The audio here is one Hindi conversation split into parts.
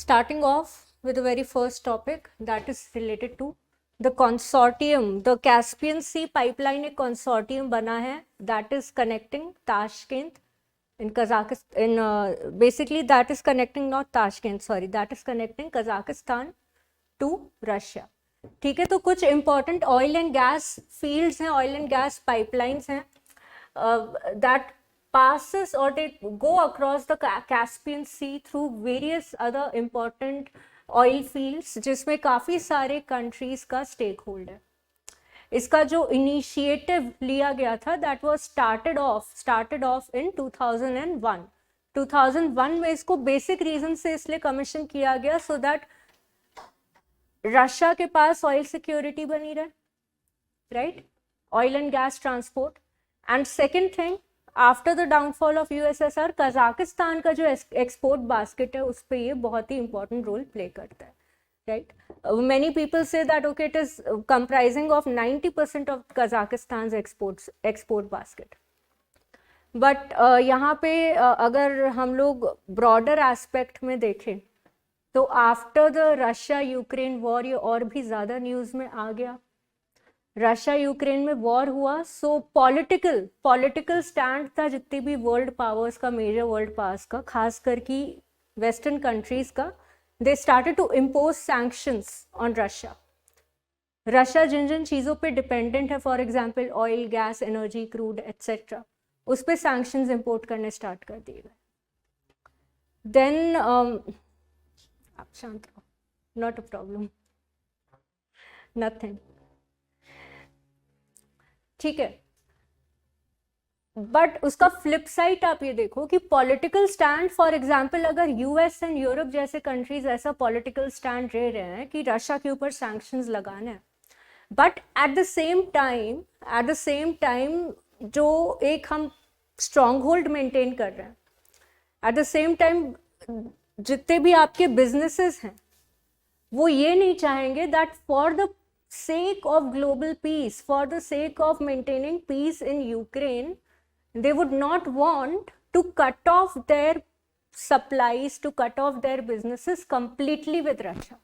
starting off with the very first topic that is related to the consortium. The Caspian Sea pipeline एक consortium बना है that is connecting Tashkent in Kazakhstan. Basically that is connecting not Tashkent, sorry, that is connecting Kazakhstan to Russia. ठीक है, तो कुछ important oil and gas fields हैं, oil and gas pipelines हैं that passes or they go across the Caspian Sea through various other important oil fields जिसमें काफ़ी सारे countries का stakehold है. इसका जो इनिशिएटिव लिया गया था that was started off in 2001. 2001 में इसको बेसिक रीजन से इसलिए कमीशन किया गया so that रशिया के पास ऑयल सिक्योरिटी बनी रहे, right, oil and gas transport. And second thing, after the downfall of USSR Kazakhstan का जो एक्सपोर्ट बास्केट है उस पर ये बहुत ही इंपॉर्टेंट रोल प्ले करता है, right. Many people say that okay it is comprising of 90% of Kazakhstan export basket. But यहाँ पे अगर हम लोग ब्रॉडर एस्पेक्ट में देखें तो after the Russia Ukraine war ये और भी ज़्यादा न्यूज़ में आ गया. रशिया यूक्रेन में वॉर हुआ सो पॉलिटिकल स्टैंड था जितनी भी वर्ल्ड पावर्स का, मेजर वर्ल्ड पावर्स का, खास करके वेस्टर्न कंट्रीज का. They started to impose sanctions on Russia. Russia जिन जिन चीज़ों पे डिपेंडेंट है, for example oil, gas, energy, crude etcetera, उस पर सैंक्शंस इम्पोर्ट करने स्टार्ट कर दिए गए. देन आप शांत रहो, नॉट अ प्रॉब्लम, नथिंग, ठीक है. बट उसका फ्लिप साइड आप ये देखो कि पॉलिटिकल स्टैंड, फॉर एग्जांपल अगर यूएस एंड यूरोप जैसे कंट्रीज ऐसा पॉलिटिकल स्टैंड ले रहे हैं कि रशिया के ऊपर सैंक्शंस लगाना है, but at the same time जो एक हम स्ट्रॉन्ग होल्ड मेंटेन कर रहे हैं, एट द सेम टाइम जितने भी आपके बिजनेसेस हैं वो ये नहीं चाहेंगे that for the sake of global peace, for the sake of maintaining peace in Ukraine, they would not want to cut off their supplies, to cut off their businesses completely with Russia.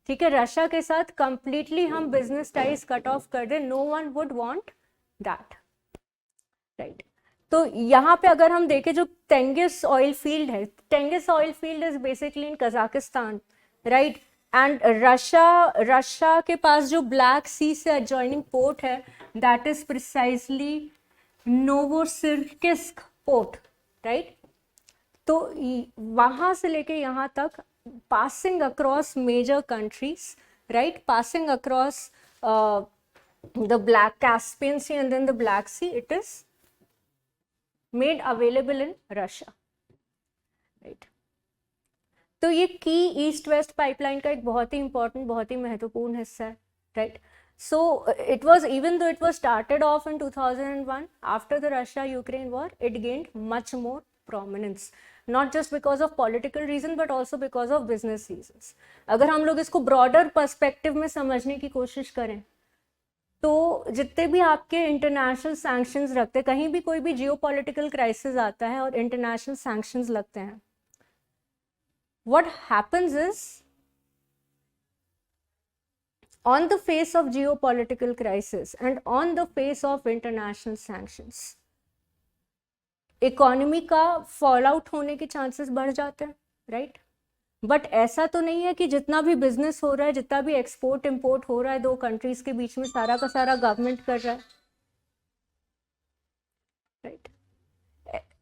ठीक है, रशिया के साथ completely हम business ties cut off कर दें, no one would want that, right? तो यहाँ पे अगर हम देखें जो टेंगिस ऑयल फील्ड है, Tengiz oil field is basically in Kazakhstan, right. And Russia के पास जो ब्लैक सी से एडजॉइनिंग पोर्ट है that is precisely Novorossiysk port, right. तो वहाँ से लेके यहाँ तक passing across major countries, right, passing across the Black Caspian Sea and then the Black Sea, it is made available in Russia, right. तो ये की ईस्ट वेस्ट पाइपलाइन का एक बहुत ही इंपॉर्टेंट, बहुत ही महत्वपूर्ण हिस्सा है, right. So it was, even though it was started off in 2001 after the Russia Ukraine war, it gained much more prominence, not just because of political reason but also because of business reasons. अगर हम लोग इसको ब्रॉडर पर्सपेक्टिव में समझने की कोशिश करें तो जितने भी आपके इंटरनेशनल सैंक्शंस रखते हैं, कहीं भी कोई भी जियोपॉलिटिकल क्राइसिस आता है और इंटरनेशनल सैंक्शंस लगते हैं, what happens is on the face of geopolitical crisis and on the face of international sanctions, economy का फॉल आउट होने के चांसेस बढ़ जाते हैं, राइट. बट ऐसा तो नहीं है कि जितना भी बिजनेस हो रहा है, जितना भी एक्सपोर्ट इंपोर्ट हो रहा है दो कंट्रीज के बीच में, सारा का सारा गवर्नमेंट कर रहा है, right.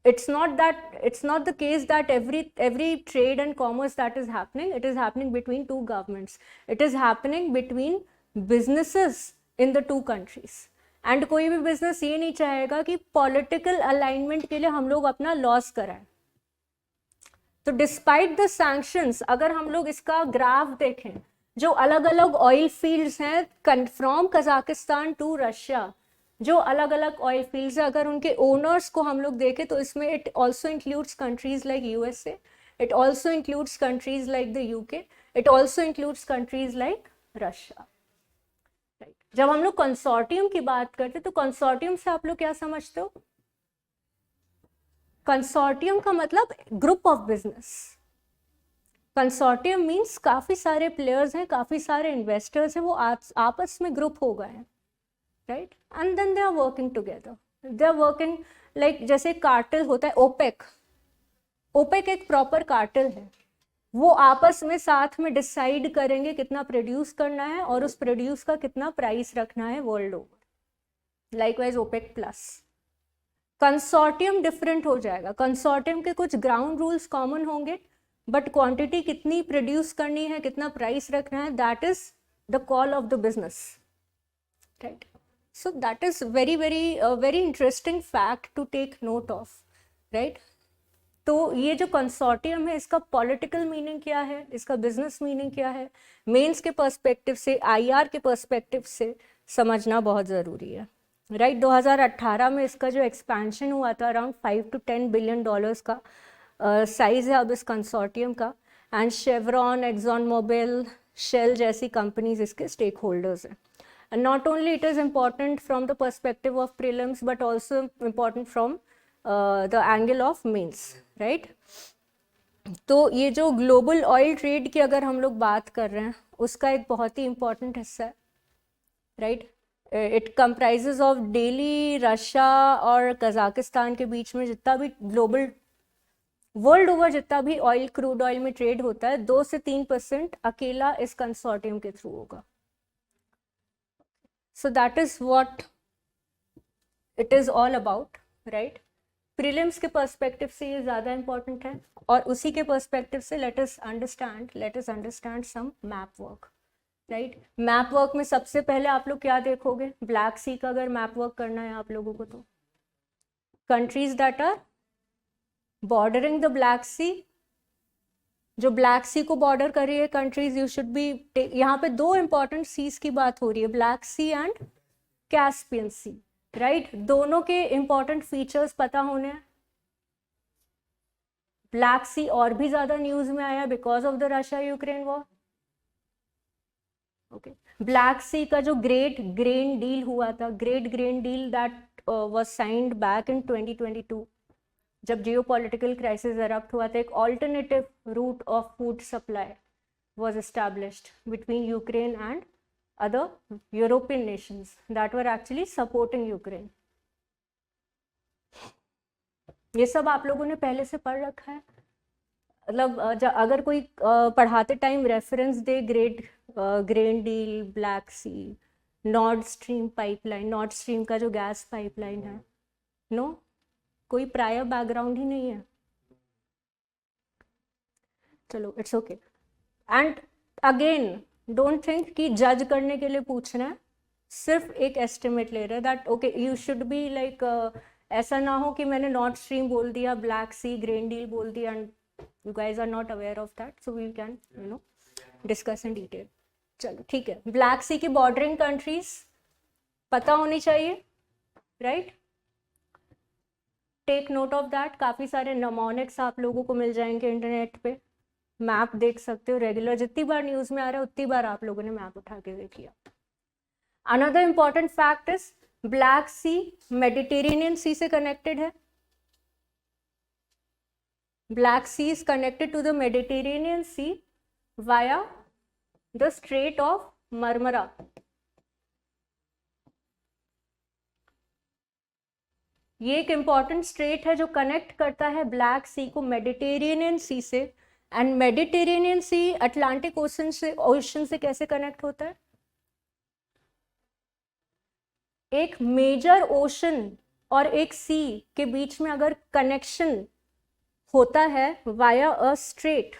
It's not the case that every trade and commerce that is happening, it is happening between two governments. It is happening between businesses in the two countries. And कोई भी बिजनेस ये नहीं चाहेगा कि पॉलिटिकल अलाइनमेंट के लिए हम लोग अपना लॉस कराएं. तो डिस्पाइट द सैंक्शंस, अगर हम लोग इसका ग्राफ देखें, जो अलग अलग ऑयल फील्ड्स हैं फ्रॉम कजाकिस्तान टू रशिया, जो अलग अलग ऑयल फील्ड्स हैं, अगर उनके ओनर्स को हम लोग देखें तो इसमें it also includes countries like USA, it also includes countries like the UK, it also includes countries like Russia, right. जब हम लोग कंसोर्टियम की बात करते तो कंसोर्टियम से आप लोग क्या समझते हो? कंसोर्टियम का मतलब group of business, consortium means काफ़ी सारे प्लेयर्स हैं, काफ़ी सारे इन्वेस्टर्स हैं, वो आपस में ग्रुप हो गए हैं, right, and then they are working together, they are working like जैसे कार्टेल होता है ओपेक, ओपेक एक प्रॉपर कार्टेल है, वो आपस में साथ में डिसाइड करेंगे कितना प्रोड्यूस करना है और उस प्रोड्यूस का कितना प्राइस रखना है world over. Likewise OPEC plus. Consortium different हो जाएगा, कंसोर्टियम के कुछ ग्राउंड रूल्स कॉमन होंगे, बट क्वांटिटी कितनी प्रोड्यूस करनी है, कितना प्राइस रखना है, that is the call of the business, right. So that is very very very interesting fact to take note of, right. तो ये जो कंसोर्टियम है इसका पॉलिटिकल मीनिंग क्या है, इसका बिजनेस मीनिंग क्या है, मेंस के पर्सपेक्टिव से, आईआर के पर्सपेक्टिव से समझना बहुत ज़रूरी है, राइट। 2018 में इसका जो एक्सपेंशन हुआ था अराउंड 5 to 10 बिलियन डॉलर्स का साइज है अब इस कंसोर्टियम का, and Chevron, Exxon Mobil, Shell जैसी कंपनीज इसके स्टेक होल्डर्स हैं। And not only it is important from the perspective of prelims but also important from the angle of mains, right. तो ये जो ग्लोबल ऑयल ट्रेड की अगर हम लोग बात कर रहे हैं उसका एक बहुत ही इम्पॉर्टेंट हिस्सा है, right. It comprises of daily Russia और कजाकिस्तान के बीच में जितना भी ग्लोबल वर्ल्ड ओवर जितना भी ऑयल, क्रूड ऑयल में ट्रेड होता है 2 से 3% अकेला इस कंसोर्टियम के थ्रू होगा। सो that is what it is all about, right. Prelims के पर्सपेक्टिव से ये ज़्यादा इंपॉर्टेंट है, और उसी के पर्सपेक्टिव से let us understand some map work, right. Map work में सबसे पहले आप लोग क्या देखोगे, ब्लैक सी का अगर मैप वर्क करना है आप लोगों को तो countries that are bordering the Black Sea, जो ब्लैक सी को बॉर्डर कर रही है कंट्रीज, यू शुड बी, यहाँ पे 2 इंपॉर्टेंट सीज की बात हो रही है, Black Sea and Caspian Sea, right. दोनों के इंपॉर्टेंट फीचर्स पता होने हैं। ब्लैक सी और भी ज्यादा न्यूज में आया because of the Russia Ukraine war, okay. Black Sea का जो ग्रेट ग्रेन डील हुआ था, great grain deal that was signed back in 2022, जब जियोपॉलिटिकल क्राइसिस एरप्ट हुआ था, एक alternative route of food supply was established between Ukraine and other European nations that were actually supporting Ukraine. ये सब आप लोगों ने पहले से पढ़ रखा है, मतलब अगर कोई पढ़ाते टाइम रेफरेंस दे, grain deal, Black Sea, North Stream pipeline, North Stream का जो गैस पाइपलाइन है, नो कोई प्रायर बैकग्राउंड ही नहीं है, चलो it's okay. And again don't think कि जज करने के लिए पूछ रहे हैं, सिर्फ एक एस्टिमेट ले रहे हैं that okay you should be like, ऐसा ना हो कि मैंने नॉर्थ स्ट्रीम बोल दिया, ब्लैक सी, ग्रेन डील बोल दिया and you guys are not aware of that, so we can discuss in detail. चलो ठीक है, ब्लैक सी की बॉर्डरिंग कंट्रीज पता होनी चाहिए, right. Take note of that, काफ़ी सारे नमोनिक्स आप लोगों को मिल जाएंगे इंटरनेट पे, मैप देख सकते हो, रेगुलर जितनी बार न्यूज में आ रहा है उतनी बार आप लोगों ने मैप उठा के देख लिया। Another important fact is Black Sea Mediterranean Sea से कनेक्टेड है, Black Sea is connected to the Mediterranean Sea via the Strait of Marmara. ये एक इंपॉर्टेंट स्ट्रेट है जो कनेक्ट करता है ब्लैक सी को मेडिटेरेनियन सी से, and Mediterranean Sea Atlantic Ocean से कैसे कनेक्ट होता है, एक मेजर ओशन और एक सी के बीच में अगर कनेक्शन होता है via a strait,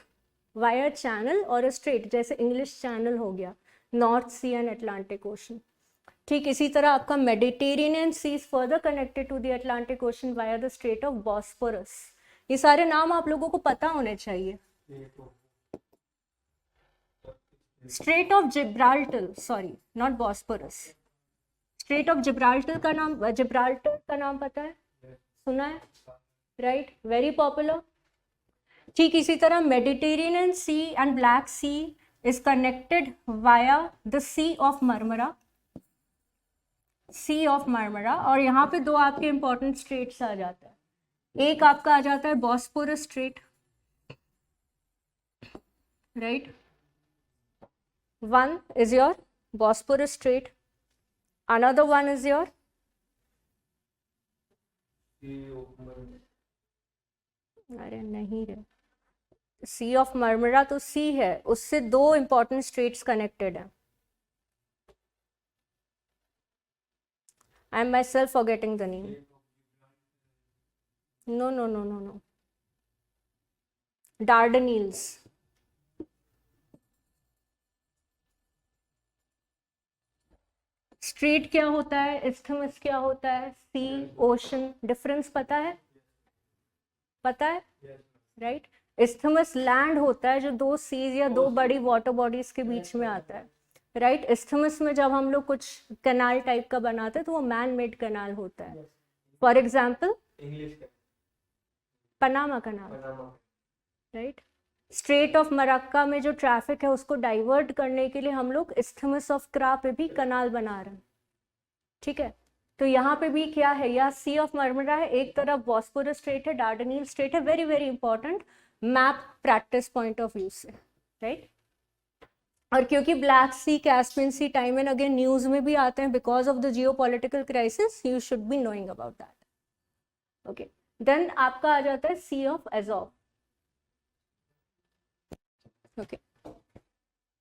via channel और अ स्ट्रेट, जैसे इंग्लिश चैनल हो गया, North Sea and Atlantic Ocean, ठीक इसी तरह आपका Mediterranean Sea is further connected to the Atlantic Ocean via the Strait of Bosphorus. ये सारे नाम आप लोगों को पता होने चाहिए। Strait of Gibraltar, sorry not Bosphorus, Strait of Gibraltar का नाम पता है, सुना है, राइट, वेरी पॉपुलर। ठीक इसी तरह Mediterranean Sea and Black Sea is connected via the Sea of Marmara, Sea of Marmara, और यहाँ पे 2 आपके इंपॉर्टेंट स्ट्रेट्स आ जाता है, एक आपका आ जाता है Bosphorus straight, right? One is your Bosporus Strait, another one is your अरे नहीं रे, सी ऑफ मरमरा तो सी है, उससे दो इंपॉर्टेंट स्ट्रेट्स कनेक्टेड है. I am myself forgetting the name. No no no no no, Dardanelles. Strait क्या होता है, इस्थमस क्या होता है, सी ओशन, डिफरेंस पता है? पता है, राइट? इस्थमस लैंड होता है जो दो सीज या दो बड़ी वाटर बॉडीज के बीच में आता है, राइट? इस्थमस में जब हम लोग कुछ कैनाल टाइप का बनाते हैं तो वो मैन मेड कैनाल होता है. For example Panama Canal, right? Strait of Malacca में जो ट्रैफिक है उसको डाइवर्ट करने के लिए हम लोग इस्थमस ऑफ क्रा पे भी कैनाल बना रहे हैं, ठीक है? तो यहाँ पे भी क्या है, या सी ऑफ मरमरा है, एक तरफ बॉस्पोरस स्ट्रेट है, डार्डनील स्ट्रेट है. Very very important map practice point of view से, राइट? और क्योंकि Black Sea, Caspian Sea time and again news में भी आते हैं because of the geopolitical crisis, you should be knowing about that. Okay, then आपका आ जाता है Sea of Azov. Okay,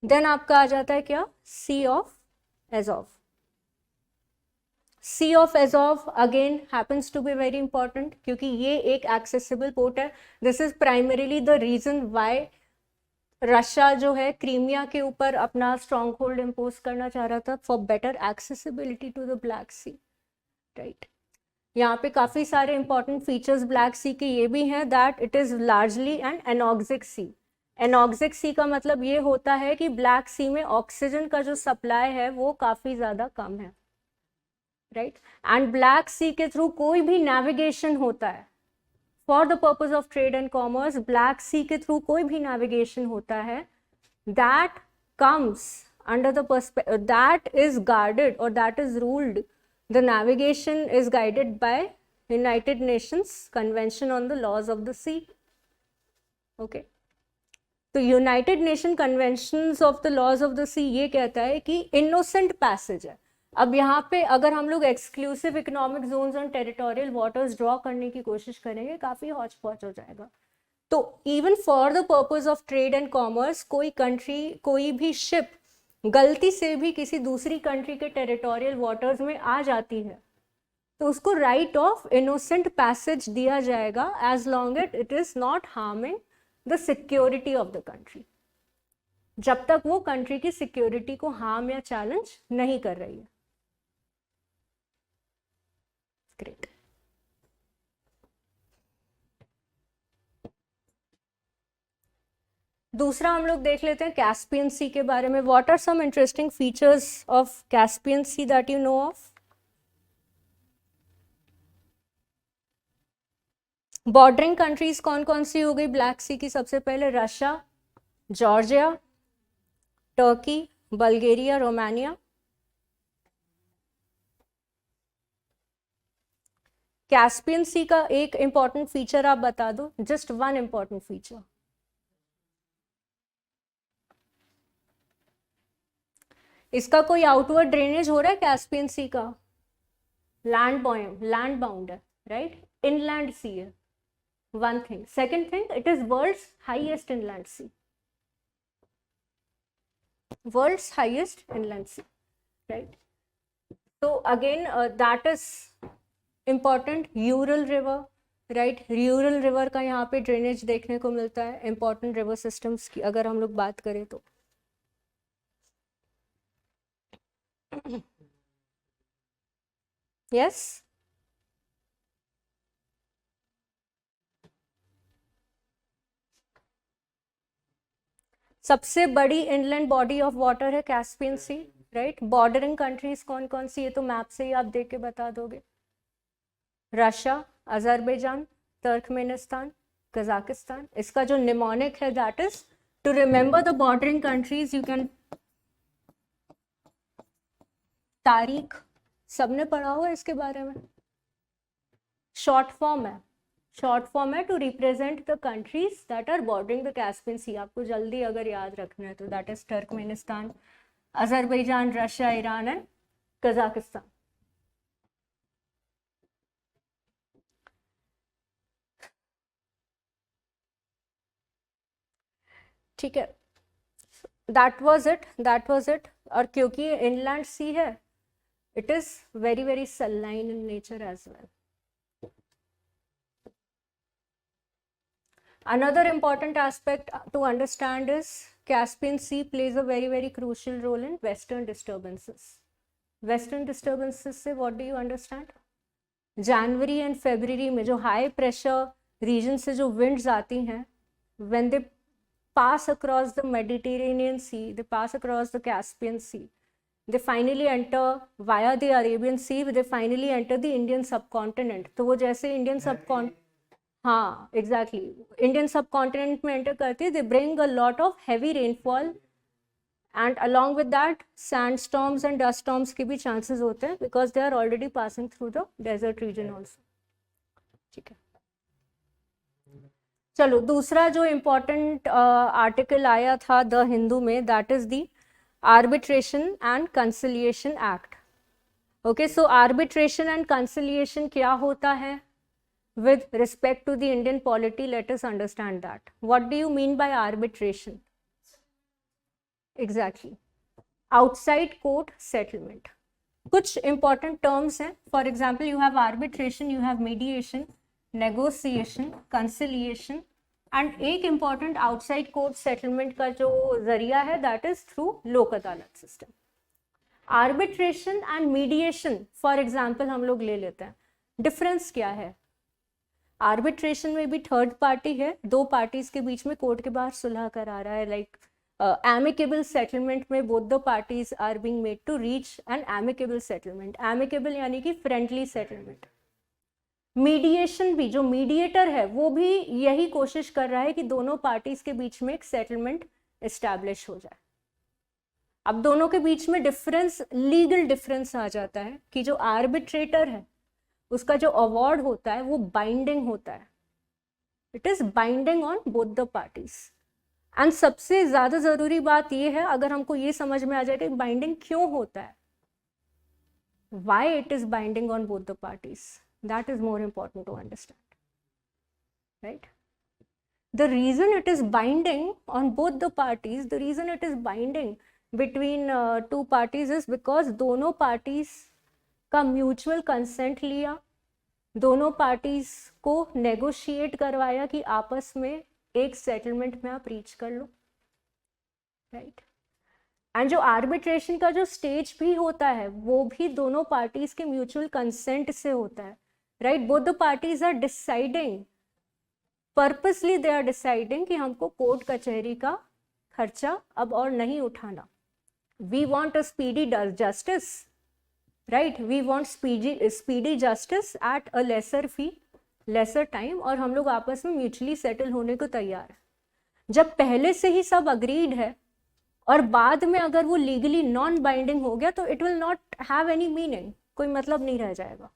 then आपका आ जाता है क्या, Sea of Azov. Sea of Azov again happens to be very important क्योंकि ये एक एक्सेसिबल पोर्ट है. This is primarily the reason why Russia जो है क्रीमिया के ऊपर अपना स्ट्रॉन्ग होल्ड इम्पोज करना चाह रहा था, for better accessibility to the Black Sea, right? यहाँ पे काफी सारे इंपॉर्टेंट फीचर्स ब्लैक सी के ये भी हैं that it is largely an anoxic sea. Anoxic sea का मतलब ये होता है कि ब्लैक सी में ऑक्सीजन का जो सप्लाई है वो काफी ज्यादा कम है, राइट? एंड ब्लैक सी के थ्रू कोई भी नेविगेशन होता है for the purpose of trade and commerce, Black Sea के थ्रू कोई भी नेविगेशन होता है that comes under the that is guarded और that is ruled. The navigation is guided by United Nations Convention on the laws of the sea. Okay, तो United Nation Convention of the laws of the sea ये कहता है कि इनोसेंट पैसेज है. अब यहाँ पे अगर हम लोग एक्सक्लूसिव इकोनॉमिक जोन्स और टेरिटोरियल वाटर्स ड्रॉ करने की कोशिश करेंगे काफी हौच पौच हो जाएगा. तो even for the purpose of trade and commerce कोई कंट्री, कोई भी शिप गलती से भी किसी दूसरी कंट्री के टेरिटोरियल वाटर्स में आ जाती है तो उसको राइट ऑफ इनोसेंट पैसेज दिया जाएगा as long at it is not harming the security of the country, जब तक वो कंट्री की सिक्योरिटी को हार्म या चैलेंज नहीं कर रही है. ग्रेट. दूसरा हम लोग देख लेते हैं कैस्पियन सी के बारे में. What are some interesting features of Caspian Sea that you know of? Bordering countries कौन कौन सी हो गई ब्लैक सी की? सबसे पहले Russia, Georgia, Turkey, Bulgaria, Romania. Caspian Sea का एक इंपॉर्टेंट फीचर आप बता दो, जस्ट वन इंपॉर्टेंट फीचर. इसका कोई आउटवर्ड ड्रेनेज हो रहा है कैस्पियन सी का? लैंड बाउंड है, राइट? इनलैंड सी है, one thing. Second thing, it is world's highest inland sea, world's highest inland sea, right? तो again that is important. Ural River, right? Ural River का यहाँ पे ड्रेनेज देखने को मिलता है. इंपॉर्टेंट रिवर सिस्टम्स की अगर हम लोग बात करें तो यस, सबसे बड़ी इनलैंड बॉडी ऑफ वाटर है Caspian Sea, right? Bordering countries कौन कौन सी, ये तो मैप से ही आप देख के बता दोगे. Russia, Azerbaijan, Turkmenistan, Kazakhstan. इसका जो निमोनिक है that is to remember the bordering countries. You can, तारीख सबने पढ़ा हुआ इसके बारे में, शॉर्ट फॉर्म है शॉर्ट फॉर्म है to represent the countries that are bordering the Caspian Sea. आपको जल्दी अगर याद रखना है तो that is Turkmenistan, Azerbaijan, Russia, Iran and Kazakhstan. ठीक है, दैट वाज इट। और क्योंकि इनलैंड सी है, it is very very saline in nature as well. Another important aspect to understand is Caspian Sea plays a very very crucial role in western disturbances. Western disturbances से what do you understand? जनवरी एंड फरवरी में जो हाई प्रेशर रीजन से जो विंड्स आती हैं, when they pass across the Mediterranean Sea, they pass across the Caspian Sea, they finally enter via the Arabian Sea, they finally enter the Indian subcontinent. तो वो जैसे इंडियन सबकॉन्टिनेंट, हाँ एग्जैक्टली, इंडियन सबकॉन्टिनेंट में एंटर करती है, they bring a lot of heavy rainfall and along with that sand storms and dust storms के भी चांसेस होते हैं, because they are already passing through the desert region also. ठीक है, चलो दूसरा जो इम्पोर्टेंट आर्टिकल आया था द हिंदू में, that is the arbitration and conciliation act. Okay, so arbitration and conciliation क्या होता है with respect to the Indian polity? Let us understand that. What do you mean by arbitration? Exactly, outside court settlement. कुछ important terms हैं, for example you have arbitration, you have mediation, negotiation, conciliation, and एक important outside court settlement का जो जरिया है that is through लोक अदालत system. Arbitration and mediation for example हम लोग ले लेते हैं, difference क्या है? आर्बिट्रेशन में भी थर्ड पार्टी है, दो पार्टीज के बीच में कोर्ट के बाहर सुलह करा रहा है, लाइक एमिकेबल सेटलमेंट में both the parties are being made to reach an amicable settlement. Amicable यानी कि फ्रेंडली सेटलमेंट। मीडिएशन भी, जो मीडिएटर है वो भी यही कोशिश कर रहा है कि दोनों पार्टीज के बीच में एक सेटलमेंट एस्टैब्लिश हो जाए। अब दोनों के बीच में डिफरेंस, लीगल डिफरेंस आ जाता है कि जो आर्बिट्रेटर है उसका जो अवार्ड होता है वो बाइंडिंग होता है, it is binding on both the parties. And सबसे ज्यादा जरूरी बात ये है, अगर हमको ये समझ में आ जाए कि बाइंडिंग क्यों होता है, why it is binding on both the parties, that is more important to understand, right? The reason it is binding on both the parties, the reason it is binding between two parties is because दोनों parties का म्यूचुअल कंसेंट लिया, दोनों पार्टीज को नेगोशिएट करवाया कि आपस में एक सेटलमेंट में आप रीच कर लो, राइट? एंड जो आर्बिट्रेशन का जो स्टेज भी होता है वो भी दोनों पार्टीज के म्यूचुअल कंसेंट से होता है, right? Both the parties are deciding, purposely they are deciding कि हमको कोर्ट कचहरी का खर्चा अब और नहीं उठाना, we want a speedy justice, right? We want speedy justice at a lesser fee, lesser time, और हम लोग आपस में म्यूचुअली सेटल होने को तैयार है। जब पहले से ही सब अग्रीड है और बाद में अगर वो लीगली नॉन बाइंडिंग हो गया तो it will not have any meaning, कोई मतलब नहीं रह जाएगा।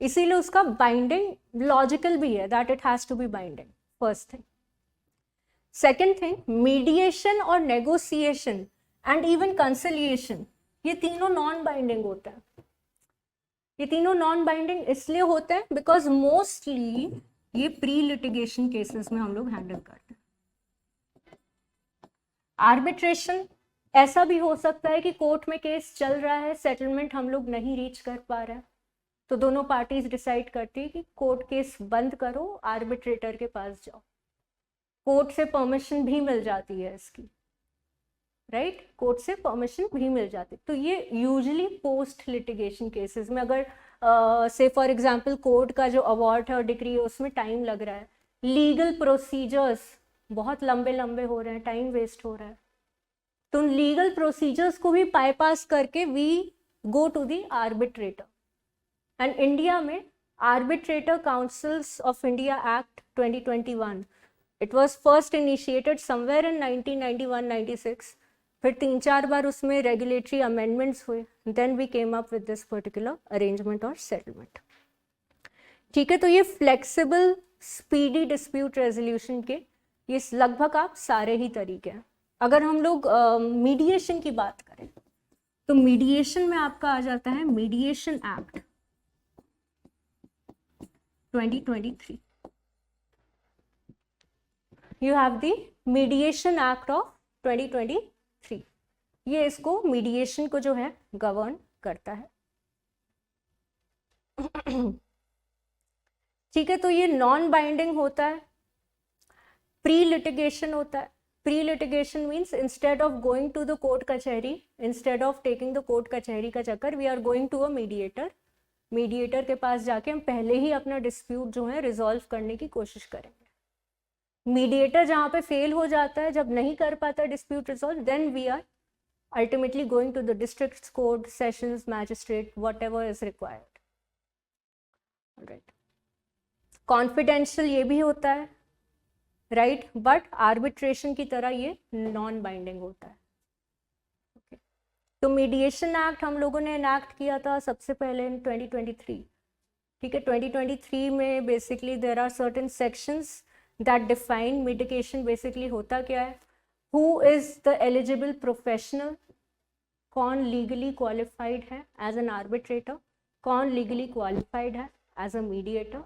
इसीलिए उसका बाइंडिंग लॉजिकल भी है, that it has to be binding, first thing. Second thing, mediation और नेगोशिएशन एंड इवन कंसिलिएशन, ये तीनों नॉन बाइंडिंग होते हैं। ये तीनों नॉन बाइंडिंग इसलिए होते हैं बिकॉज मोस्टली ये प्री लिटिगेशन केसेस में हम लोग हैंडल करते हैं। आर्बिट्रेशन ऐसा भी हो सकता है कि कोर्ट में केस चल रहा है, सेटलमेंट हम लोग नहीं रीच कर पा रहे हैं, तो दोनों पार्टीज डिसाइड करती है कि कोर्ट केस बंद करो, आर्बिट्रेटर के पास जाओ। कोर्ट से परमिशन भी मिल जाती है इसकी, राइट? कोर्ट से परमिशन भी मिल जाती। तो ये यूजुअली पोस्ट लिटिगेशन केसेस में, अगर से फॉर एग्जांपल कोर्ट का जो अवार्ड है और डिक्री है उसमें टाइम लग रहा है, लीगल प्रोसीजर्स बहुत लंबे लंबे हो रहे हैं, टाइम वेस्ट हो रहा है, तो उन लीगल प्रोसीजर्स को भी बाईपास करके we go to the arbitrator. And India में arbitrator councils of India Act 2021, it was first initiated somewhere in 1991-96, फिर 3-4 बार उसमें रेगुलेटरी अमेंडमेंट्स हुए, then we came up with this particular arrangement और सेटलमेंट। ठीक है, तो ये फ्लेक्सिबल स्पीडी डिस्प्यूट रेजोल्यूशन के ये लगभग आप सारे ही तरीके हैं। अगर हम लोग मीडिएशन की बात करें तो मीडिएशन में आपका आ जाता है mediation act 2023। You have the mediation act of 2023। ये इसको मीडिएशन को जो है गवर्न करता है। ठीक है, तो ये नॉन बाइंडिंग होता है, प्री लिटिगेशन होता है। Pre litigation means instead of going to the court कचहरी, instead of taking the court कचहरी का चक्कर, we are going to a mediator. Mediator के पास जाके हम पहले ही अपना डिस्प्यूट जो है रिजॉल्व करने की कोशिश करेंगे। मीडिएटर जहाँ पे फेल हो जाता है, जब नहीं कर पाता dispute resolve, then we are ultimately going to the district court, sessions magistrate, whatever is required. Right, confidential ये भी होता है, राइट, बट आर्बिट्रेशन की तरह ये नॉन बाइंडिंग होता है। okay. तो मीडिएशन एक्ट हम लोगों ने इनैक्ट किया था सबसे पहले इन 2023। ठीक है, 2023 में basically there are certain sections that define mitigation. Basically होता क्या है, who is the eligible professional, कौन लीगली क्वालिफाइड है एज एन आर्बिट्रेटर, कौन लीगली क्वालिफाइड है एज अ मीडिएटर,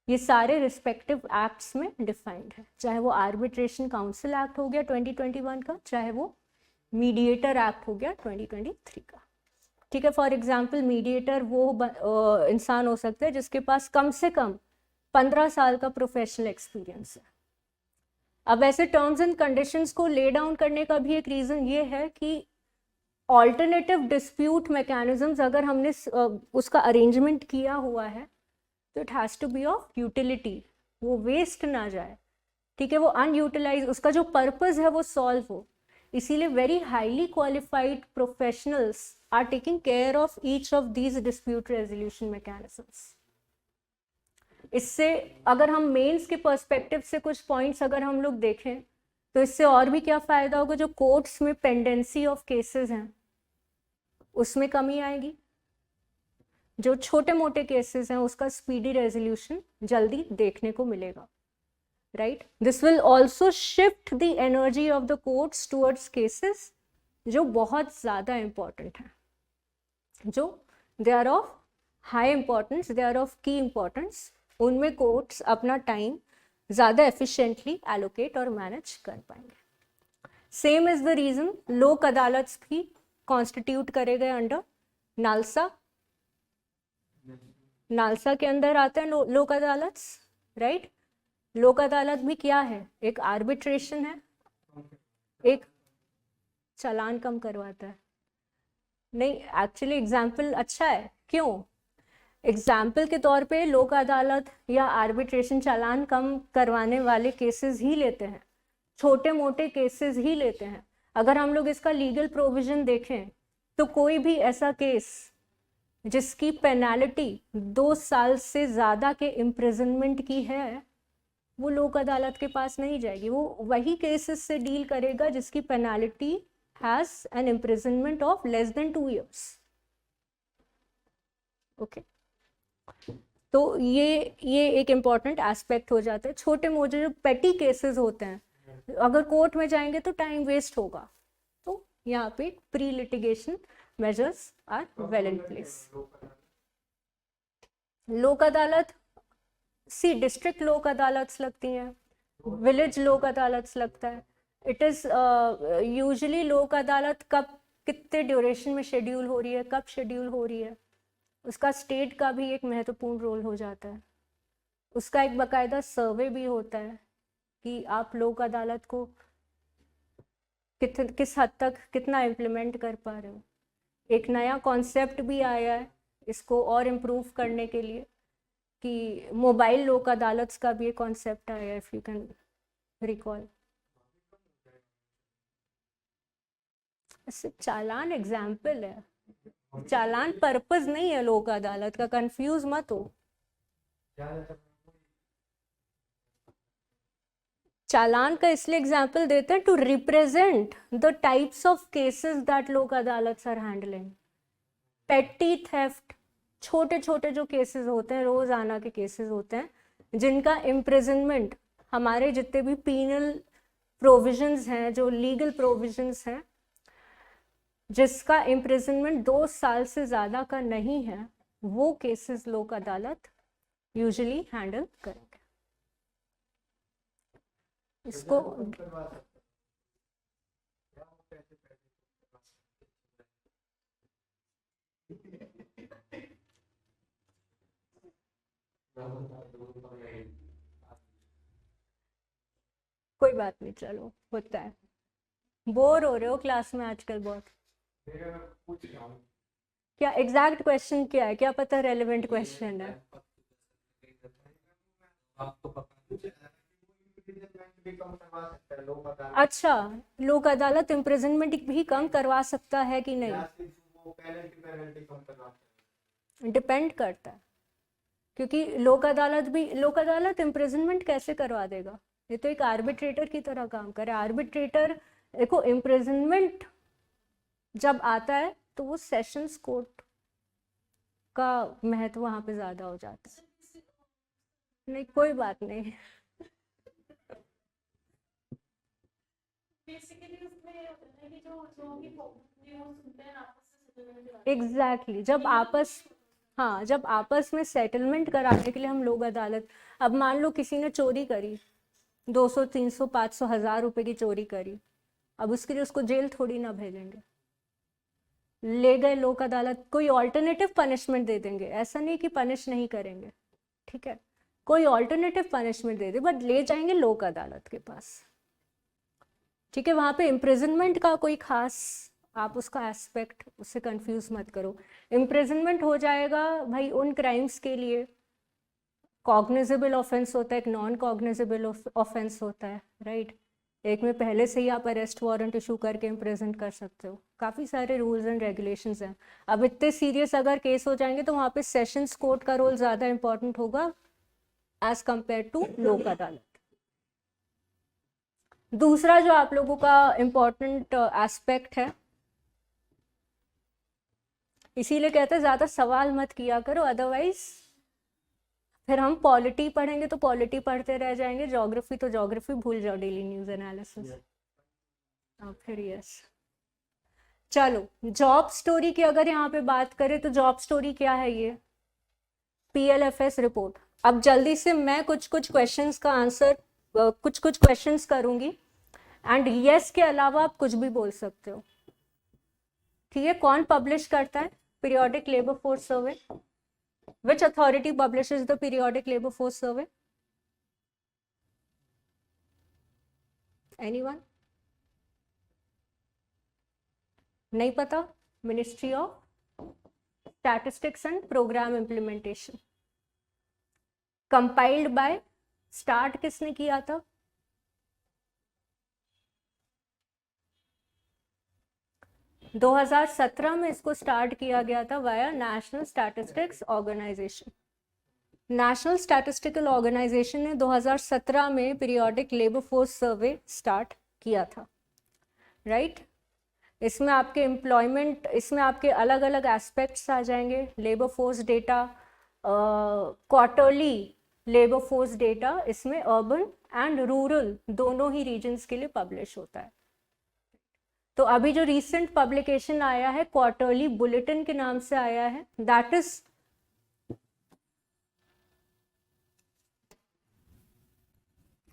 ये सारे रिस्पेक्टिव एक्ट्स में डिफाइंड है। चाहे वो आर्बिट्रेशन काउंसिल एक्ट हो गया 2021 का, चाहे वो मीडिएटर एक्ट हो गया 2023 का। ठीक है, फॉर एग्जांपल मीडिएटर वो इंसान हो सकता है जिसके पास कम से कम 15 साल का प्रोफेशनल एक्सपीरियंस है। अब ऐसे टर्म्स एंड कंडीशंस को ले डाउन करने का भी एक रीज़न ये है कि ऑल्टरनेटिव डिस्प्यूट मैकेनिज्म्स अगर हमने उसका अरेंजमेंट किया हुआ है तो it has to be of utility, वो वेस्ट ना जाए। ठीक है, वो अनयूटिलाइज, उसका जो पर्पस है वो सॉल्व हो। इसीलिए very highly qualified professionals are taking care of each of these dispute resolution mechanisms. इससे अगर हम मेंस के पर्सपेक्टिव से कुछ पॉइंट्स अगर हम लोग देखें तो इससे और भी क्या फ़ायदा होगा, जो कोर्ट्स में पेंडेंसी ऑफ केसेस हैं उसमें कमी आएगी, जो छोटे मोटे केसेस हैं उसका स्पीडी रेजोल्यूशन जल्दी देखने को मिलेगा। Right, this will also shift the energy of the courts towards cases जो बहुत ज़्यादा इम्पॉर्टेंट हैं, जो they are of high importance, they are of key importance. उनमें कोर्ट्स अपना टाइम ज़्यादा एफिशिएंटली एलोकेट और मैनेज कर पाएंगे। सेम इज़ द रीज़न लोक अदालत भी कॉन्स्टिट्यूट करे गए अंडर नालसा। नालसा के अंदर आते हैं लोक अदालत। राइट, लोक अदालत भी क्या है, एक आर्बिट्रेशन है, एक चालान कम करवाता है। नहीं, एक्चुअली एग्जाम्पल अच्छा है। क्यों? एग्जाम्पल के तौर पे लोक अदालत या आर्बिट्रेशन चालान कम करवाने वाले केसेस ही लेते हैं, छोटे मोटे केसेस ही लेते हैं। अगर हम लोग इसका लीगल प्रोविजन देखें तो कोई भी ऐसा केस जिसकी पेनाल्टी 2 साल से ज़्यादा के इम्प्रिजनमेंट की है वो लोक अदालत के पास नहीं जाएगी। वो वही केसेस से डील करेगा जिसकी penalty has an imprisonment of less than 2 years। Okay, तो ये एक इम्पॉर्टेंट एस्पेक्ट हो जाता है। छोटे मोटे जो पेटी केसेस होते हैं अगर कोर्ट में जाएंगे तो टाइम वेस्ट होगा, तो यहाँ पे pre litigation measures are well in place. Lok Adalat district लोक अदालत लगती हैं, विलेज लोक अदालत लगता है। इट इज़ यूजुअली लोक अदालत कब कितने ड्यूरेशन में शेड्यूल हो रही है, कब शेड्यूल हो रही है, उसका स्टेट का भी एक महत्वपूर्ण रोल हो जाता है। उसका एक बाकायदा सर्वे भी होता है कि आप लोक अदालत को किस हद तक कितना इम्प्लीमेंट कर पा रहे हो। एक नया कॉन्सेप्ट भी आया है इसको और इम्प्रूव करने के लिए कि मोबाइल लोक अदालत का भी एक कॉन्सेप्ट आया है, if you can recall. Challan example है, चालान पर्पस नहीं है लोक अदालत का, कंफ्यूज मत हो। चालान का इसलिए एग्जाम्पल देते हैं to represent the types of cases that Lok Adalat are handling. पेटी थेफ्ट, छोटे छोटे जो केसेस होते हैं, रोज़ाना के केसेस होते हैं, जिनका इम्प्रिजनमेंट हमारे जितने भी पीनल प्रोविजंस हैं, जो लीगल प्रोविजंस हैं, जिसका इम्प्रिजनमेंट 2 साल से ज़्यादा का नहीं है, वो केसेस लोक अदालत यूजुअली हैंडल करेंगे। इसको कोई बात नहीं, चलो होता है। बोर हो रहे हो क्लास में आजकल बहुत? क्या एग्जैक्ट क्वेश्चन क्या है, क्या पता रेलेवेंट क्वेश्चन है? अच्छा, लोक अदालत इम्प्रिजनमेंट भी कम करवा सकता है कि नहीं? डिपेंड करता है, क्योंकि लोक अदालत इम्प्रिजनमेंट कैसे करवा देगा? ये तो एक आर्बिट्रेटर की तरह काम करे। आर्बिट्रेटर देखो, इम्प्रिजनमेंट जब आता है तो वो सेशंस कोर्ट का महत्व वहां पे ज्यादा हो जाता है। नहीं, कोई बात नहीं। एग्जैक्टली, जब आपस में सेटलमेंट कराने के लिए हम लोग अदालत, अब मान लो किसी ने चोरी करी, 200, 300, 500, 1000 रुपए की चोरी करी, अब उसके लिए उसको जेल थोड़ी ना भेजेंगे। ले गए लोक अदालत, कोई ऑल्टरनेटिव पनिशमेंट दे देंगे, ऐसा नहीं कि पनिश नहीं करेंगे, ठीक है, कोई alternative punishment they they, but ले जाएंगे लोक अदालत के पास, ठीक है। वहां पे इम्प्रिजनमेंट का कोई खास, आप उसका एस्पेक्ट उससे कंफ्यूज मत करो। इम्प्रिजनमेंट हो जाएगा भाई उन क्राइम्स के लिए, कॉग्निजेबल ऑफेंस होता है, एक नॉन कॉग्निजेबल ऑफेंस होता है, राइट। एक में पहले से ही आप अरेस्ट वारंट इशू करके इम्प्रिजन कर सकते हो, काफ़ी सारे रूल्स एंड रेगुलेशंस हैं। अब इतने सीरियस अगर केस हो जाएंगे तो वहाँ पे सेशंस कोर्ट का रोल ज़्यादा इंपॉर्टेंट होगा एज कंपेयर टू लोक अदालत। दूसरा जो आप लोगों का इम्पॉर्टेंट एस्पेक्ट है, इसीलिए कहते हैं ज़्यादा सवाल मत किया करो, अदरवाइज फिर हम पॉलिटी पढ़ेंगे तो पॉलिटी पढ़ते रह जाएंगे, ज्योग्राफी तो ज्योग्राफी भूल जाओ, डेली न्यूज एनालिसिस। फिर यस, चलो जॉब स्टोरी की अगर यहाँ पे बात करें तो जॉब स्टोरी क्या है? ये PLFS रिपोर्ट। अब जल्दी से मैं कुछ क्वेश्चंस का आंसर, कुछ क्वेश्चंस करूंगी, एंड यस के अलावा आप कुछ भी बोल सकते हो, ठीक है। कौन पब्लिश करता है periodic labour force survey? Which authority publishes the periodic labor force survey? Anyone? नहीं पता? Ministry of Statistics and Program Implementation. Compiled by, start किसने किया था? – 2017 में इसको स्टार्ट किया गया था via National Statistics Organisation. National Statistical Organisation ने 2017 में periodic labour force survey start किया था, राइट। इसमें आपके एम्प्लॉयमेंट, इसमें आपके अलग अलग एस्पेक्ट्स आ जाएंगे, labour force data, quarterly labour force data, इसमें अर्बन एंड रूरल दोनों ही रीजन्स के लिए पब्लिश होता है। तो अभी जो रीसेंट पब्लिकेशन आया है क्वार्टरली बुलेटिन के नाम से आया है, दैट इज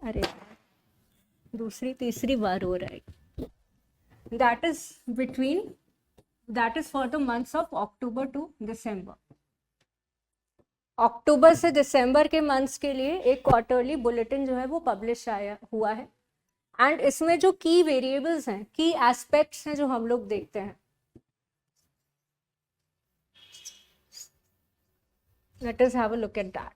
अरे दूसरी तीसरी बार हो रहा है, that is for the months of October to December. अक्टूबर से दिसंबर के मंथ्स के लिए एक क्वार्टरली बुलेटिन जो है वो पब्लिश हुआ है, एंड इसमें जो की वेरिएबल्स हैं, की एस्पेक्ट्स हैं जो हम लोग देखते हैं, let us have a look at that.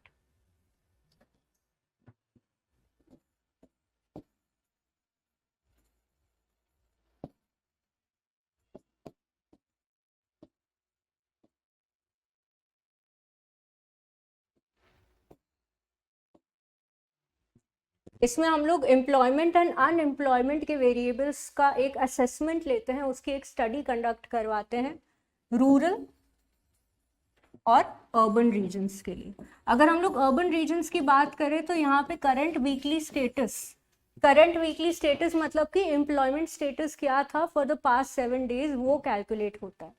इसमें हम लोग एम्प्लॉयमेंट एंड अनएम्प्लॉयमेंट के वेरिएबल्स का एक असेसमेंट लेते हैं, उसकी एक स्टडी कंडक्ट करवाते हैं, रूरल और अर्बन रीजन्स के लिए। अगर हम लोग अर्बन रीजन्स की बात करें तो यहाँ पे करंट वीकली स्टेटस मतलब कि एम्प्लॉयमेंट स्टेटस क्या था फॉर द पास्ट 7 डेज वो कैलकुलेट होता है,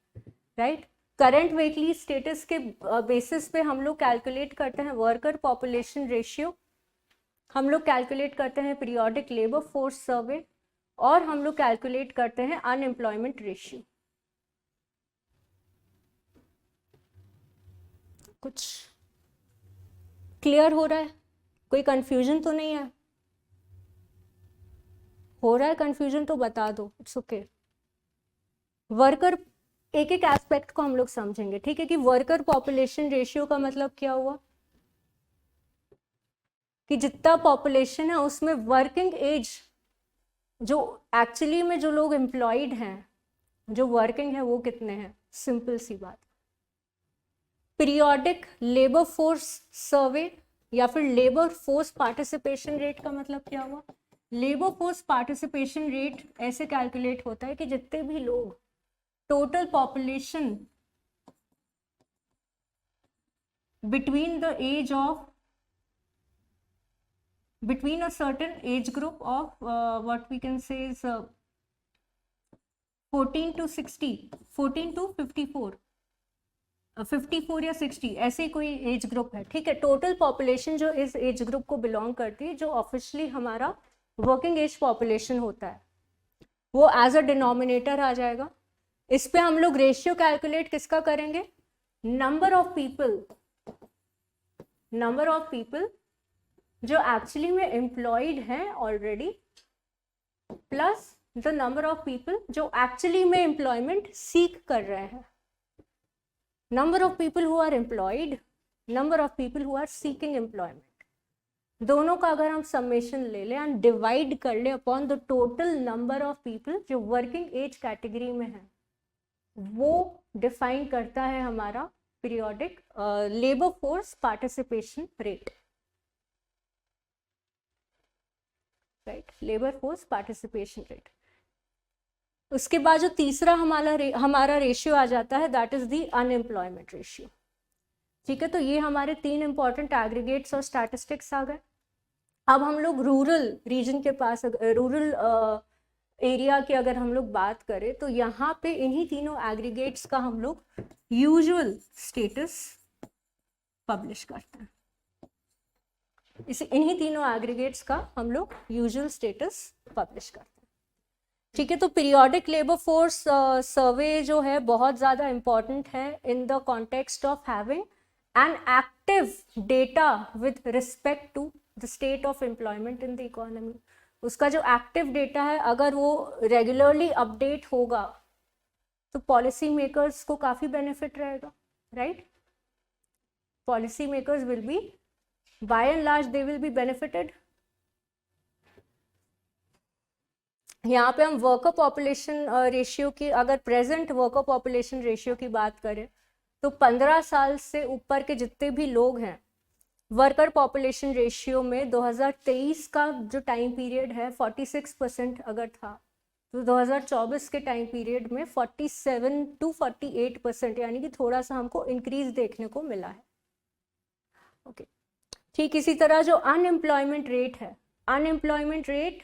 राइट। करंट वीकली स्टेटस के बेसिस पे हम लोग कैलकुलेट करते हैं वर्कर पॉपुलेशन रेशियो, हम लोग कैलकुलेट करते हैं पीरियोडिक लेबर फोर्स सर्वे, और हम लोग कैलकुलेट करते हैं अनएम्प्लॉयमेंट रेशियो। कुछ क्लियर हो रहा है? कोई कंफ्यूजन तो नहीं है? हो रहा है कंफ्यूजन तो बता दो, इट्स ओके। वर्कर एक एक एस्पेक्ट को हम लोग समझेंगे, ठीक है। कि वर्कर पॉपुलेशन रेशियो का मतलब क्या हुआ कि जितना पॉपुलेशन है उसमें वर्किंग एज जो एक्चुअली में जो लोग एम्प्लॉयड हैं, जो वर्किंग है, वो कितने हैं। सिंपल सी बात। पीरियोडिक लेबर फोर्स सर्वे या फिर लेबर फोर्स पार्टिसिपेशन रेट का मतलब क्या हुआ। लेबर फोर्स पार्टिसिपेशन रेट ऐसे कैलकुलेट होता है कि जितने भी लोग total population between the age of between a certain age group of what we can say is 14 to 60, 14 to 54, 54 या 60 ऐसे कोई एज ग्रुप है, ठीक है। टोटल पॉपुलेशन जो इस एज ग्रुप को बिलोंग करती है, जो ऑफिशियली हमारा वर्किंग एज पॉपुलेशन होता है, वो एज अ डिनोमिनेटर आ जाएगा। इस पे हम लोग रेशियो कैलकुलेट किसका करेंगे, नंबर ऑफ पीपल जो एक्चुअली में एम्प्लॉयड हैं already, plus the number of people जो एक्चुअली में एम्प्लॉयमेंट सीक कर रहे हैं। Number of people who are employed, number of people who are seeking employment, दोनों का अगर हम समेशन ले लें एंड डिवाइड कर ले upon the total number of people जो वर्किंग एज कैटेगरी में है, वो डिफाइन करता है हमारा periodic labour force participation rate, right. Labour force participation rate. उसके बाद जो तीसरा हमारा रेशियो आ जाता है, that is the unemployment ratio, ठीक है। तो ये हमारे 3 इंपॉर्टेंट एग्रीगेट्स और स्टैटिस्टिक्स आ गए। अब हम लोग रूरल रीजन के पास, रूरल एरिया की अगर हम लोग बात करें तो यहाँ पे इन्हीं तीनों एग्रीगेट्स का हम लोग यूजुअल स्टेटस पब्लिश करते हैं। इन्हीं तीनों एग्रीगेट्स का हम लोग यूजुअल स्टेटस पब्लिश करते हैं, ठीक है। तो पीरियोडिक लेबर फोर्स सर्वे जो है बहुत ज़्यादा इम्पॉर्टेंट है in the context of having an active data with respect to the state of employment in the economy. उसका जो एक्टिव डेटा है अगर वो रेगुलरली अपडेट होगा तो पॉलिसी मेकर्स को काफ़ी बेनिफिट रहेगा, right. Policy makers will be by and large they will be benefited। यहाँ पे हम वर्कर पॉपुलेशन रेशियो की, अगर प्रेजेंट वर्कर पॉपुलेशन रेशियो की बात करें तो 15 साल से ऊपर के जितने भी लोग हैं, वर्कर पॉपुलेशन रेशियो में 2023 का जो टाइम पीरियड है 46% अगर था, तो 2024 के टाइम पीरियड में 47 to 48%, यानी कि थोड़ा सा हमको इंक्रीज देखने को मिला है, ओके। ठीक इसी तरह जो अनएम्प्लॉयमेंट रेट है, unemployment rate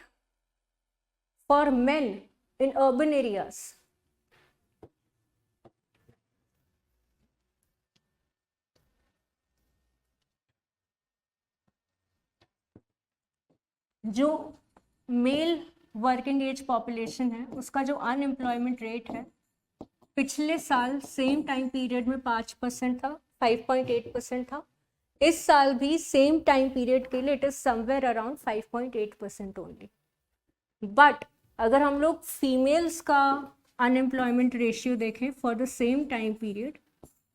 for main in urban areas, जो मेल वर्किंग एज पॉपुलेशन है उसका जो अनएम्प्लॉयमेंट रेट है पिछले साल सेम टाइम पीरियड में 5% था, 5.8% था। इस साल भी सेम टाइम पीरियड के लिए it is somewhere around 5.8% only. But अगर हम लोग फीमेल्स का अनएम्प्लॉयमेंट रेशियो देखें for the same time period,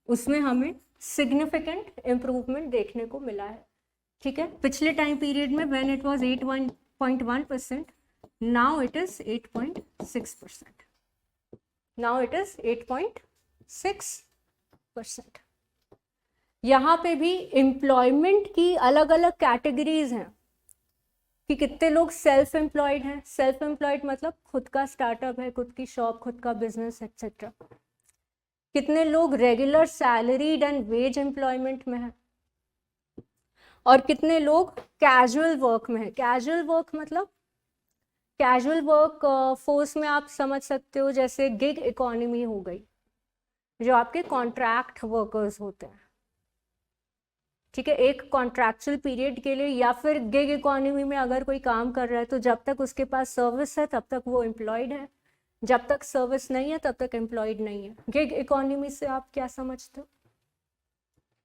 उसमें हमें सिग्निफिकेंट इम्प्रूवमेंट देखने को मिला है, ठीक है। पिछले टाइम पीरियड में when it was 8.1%, now it is 8.6%, now it is 8.6%। यहाँ पे भी एम्प्लॉयमेंट की अलग अलग कैटेगरीज हैं कि कितने लोग सेल्फ एम्प्लॉयड हैं। सेल्फ एम्प्लॉयड मतलब खुद का स्टार्टअप है, खुद की शॉप, खुद का बिजनेस एक्सेट्रा। कितने लोग regular salaried and veg employment में है, और कितने लोग कैजुअल वर्क में है। कैजुअल वर्क मतलब कैजुअल वर्क फोर्स में आप समझ सकते हो जैसे गिग इकोनॉमी हो गई, जो आपके कॉन्ट्रैक्ट वर्कर्स होते हैं, ठीक है, एक कॉन्ट्रैक्चुअल पीरियड के लिए, या फिर गिग इकोनॉमी में अगर कोई काम कर रहा है तो जब तक उसके पास सर्विस है तब तक वो एम्प्लॉयड है, जब तक सर्विस नहीं है तब तक एम्प्लॉयड नहीं है। गिग इकोनॉमी से आप क्या समझते हो?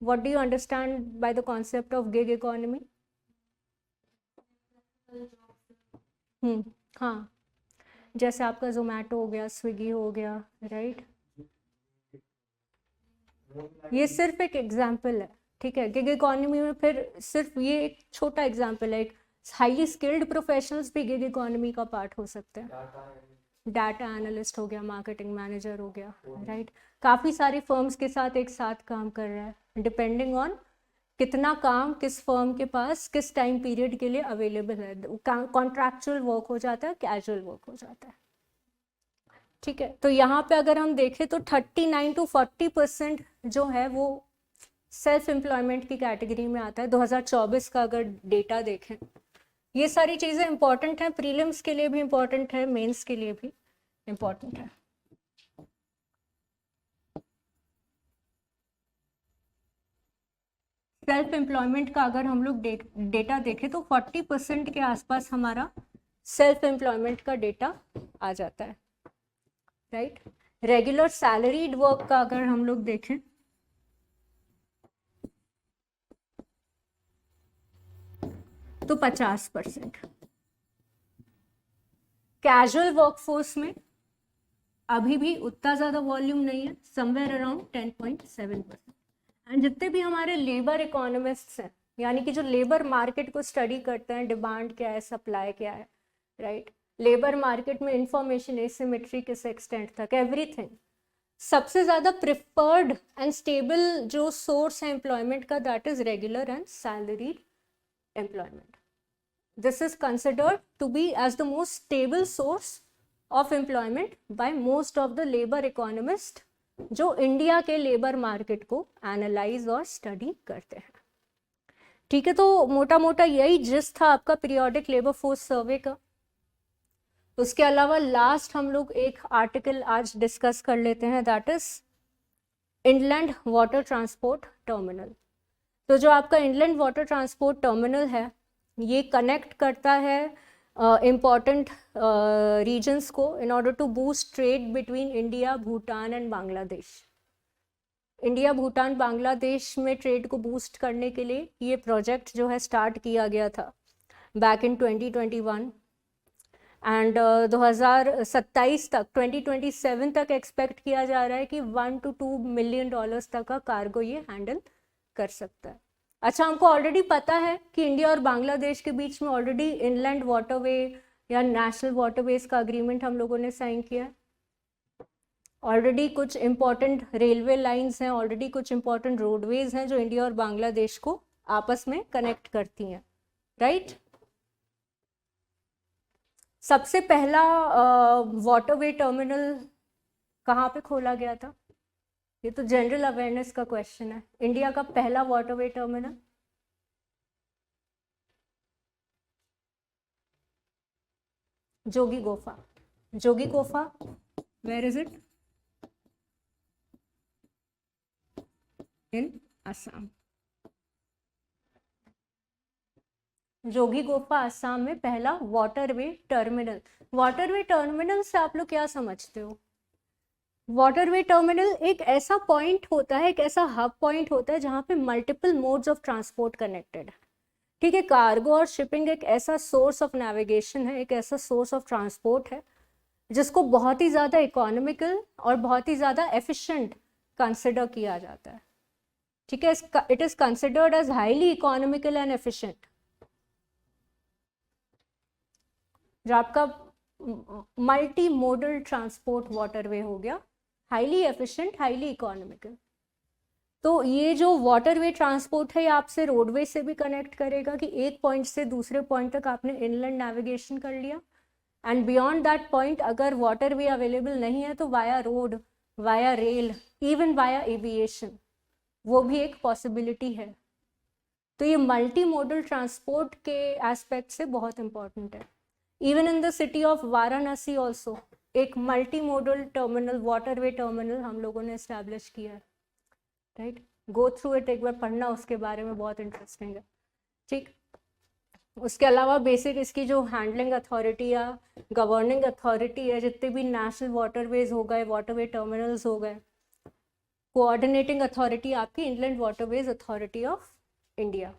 What do you understand by the concept of gig economy? हाँ, जैसे आपका जोमेटो हो गया, स्विगी हो गया, राइट। ये सिर्फ एक एग्जाम्पल है, ठीक है। गिग इकोनॉमी में फिर सिर्फ ये एक छोटा एग्जाम्पल है, एक हाईली स्किल्ड प्रोफेशनल्स भी गिग इकोनॉमी का पार्ट हो सकते हैं। डाटा एनालिस्ट हो गया, मार्केटिंग मैनेजर हो गया, राइट। काफ़ी सारी फर्म्स के साथ एक साथ काम कर रहा है, डिपेंडिंग ऑन कितना काम किस फर्म के पास किस टाइम पीरियड के लिए अवेलेबल है। कॉन्ट्रैक्चुअल वर्क हो जाता है, कैजुअल वर्क हो जाता है, ठीक है। तो यहाँ पे अगर हम देखें तो 39 to 40% जो है वो सेल्फ एम्प्लॉयमेंट की कैटेगरी में आता है 2024 का अगर डेटा देखें। ये सारी चीज़ें इंपॉर्टेंट हैं, प्रीलिम्स के लिए भी इंपॉर्टेंट है, मेंस के लिए भी इंपॉर्टेंट है। सेल्फ एम्प्लॉयमेंट का अगर हम लोग डेटा देखें तो 40% के आसपास हमारा सेल्फ एम्प्लॉयमेंट का डेटा आ जाता है, राइट। रेगुलर सैलरीड वर्क का अगर हम लोग देखें तो 50%। कैजुअल वर्कफोर्स में अभी भी उतना ज़्यादा वॉल्यूम नहीं है, समवेयर अराउंड 10.7%। एंड जितने भी हमारे लेबर इकोनॉमिस्ट्स हैं, यानी कि जो लेबर मार्केट को स्टडी करते हैं, डिमांड क्या है, सप्लाई क्या है, राइट, लेबर मार्केट में इंफॉर्मेशन एसिमेट्री किस एक्सटेंट तक, एवरीथिंग, सबसे ज़्यादा प्रिफर्ड एंड स्टेबल जो सोर्स है एम्प्लॉयमेंट का, that is regular and salaried employment. This is considered to be as the most stable source of employment by most of the labor economists जो इंडिया के लेबर मार्केट को एनालाइज और स्टडी करते हैं, ठीक है। तो मोटा मोटा यही जिस था आपका पीरियोडिक लेबर फोर्स सर्वे का। उसके अलावा लास्ट हम लोग एक आर्टिकल आज डिस्कस कर लेते हैं, that is inland water transport terminal. तो जो आपका इनलैंड वाटर ट्रांसपोर्ट टर्मिनल है ये कनेक्ट करता है इम्पॉर्टेंट रीजन्स को in order to boost trade between India, Bhutan and Bangladesh. India, Bhutan, Bangladesh में ट्रेड को बूस्ट करने के लिए ये प्रोजेक्ट जो है स्टार्ट किया गया था बैक इन 2021 एंड 2027 तक 2027 तक एक्सपेक्ट किया जा रहा है कि $1 to 2 मिलियन तक का कार्गो ये हैंडल कर सकता है। अच्छा, हमको ऑलरेडी पता है कि इंडिया और बांग्लादेश के बीच में ऑलरेडी इनलैंड वाटरवे या नेशनल वाटरवेज का अग्रीमेंट हम लोगों ने साइन किया है। ऑलरेडी कुछ इंपॉर्टेंट रेलवे लाइंस हैं, ऑलरेडी कुछ इंपॉर्टेंट रोडवेज हैं जो इंडिया और बांग्लादेश को आपस में कनेक्ट करती हैं, राइट। सबसे पहला वाटरवे टर्मिनल कहाँ पे खोला गया था? ये तो जनरल अवेयरनेस का क्वेश्चन है। इंडिया का पहला वाटरवे टर्मिनल जोगी गोफा। जोगी गोफा, वेयर इज इट? इन असम। जोगी गोफा असम में पहला वाटरवे टर्मिनल। वाटरवे टर्मिनल से आप लोग क्या समझते हो? वाटरवे टर्मिनल एक ऐसा पॉइंट होता है, एक ऐसा हब पॉइंट होता है जहाँ पे multiple modes of transport connected है, ठीक है। कार्गो और शिपिंग एक ऐसा सोर्स ऑफ नेविगेशन है, एक ऐसा सोर्स ऑफ ट्रांसपोर्ट है जिसको बहुत ही ज़्यादा इकोनॉमिकल और बहुत ही ज़्यादा एफिशिएंट कंसिडर किया जाता है, ठीक है। It is considered as highly economical and efficient. जो आपका मल्टी मोडल ट्रांसपोर्ट वाटरवे हो गया, हाईली एफिशिएंट, हाईली इकोनॉमिकल। तो ये जो वाटरवे ट्रांसपोर्ट है ये आपसे रोडवे से भी कनेक्ट करेगा कि एक पॉइंट से दूसरे पॉइंट तक आपने इनलैंड नेविगेशन कर लिया एंड बियॉन्ड दैट पॉइंट अगर वाटरवे अवेलेबल नहीं है तो via road, via rail even via aviation, वो भी एक पॉसिबिलिटी है। तो ये मल्टी मोडल ट्रांसपोर्ट के एस्पेक्ट से बहुत इंपॉर्टेंट है। Even in the city of Varanasi also एक multi modal terminal, waterway terminal हम लोगों ने इस्टेब्लिश किया है, राइट। गो थ्रू इट, एक बार पढ़ना उसके बारे में, बहुत इंटरेस्टिंग है, ठीक। उसके अलावा बेसिक इसकी जो हैंडलिंग अथॉरिटी या गवर्निंग अथॉरिटी है, जितने भी नेशनल वाटरवेज हो गए, वाटरवे टर्मिनल्स हो गए, कोऑर्डिनेटिंग अथॉरिटी आपकी inland waterways authority of India.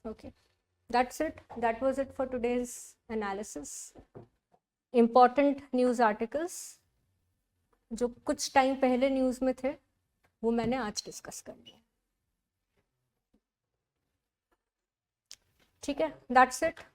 Okay, that's it. That was it for today's analysis. Important news articles जो कुछ टाइम पहले न्यूज़ में थे वो मैंने आज डिस्कस कर लिया, ठीक है। That's it.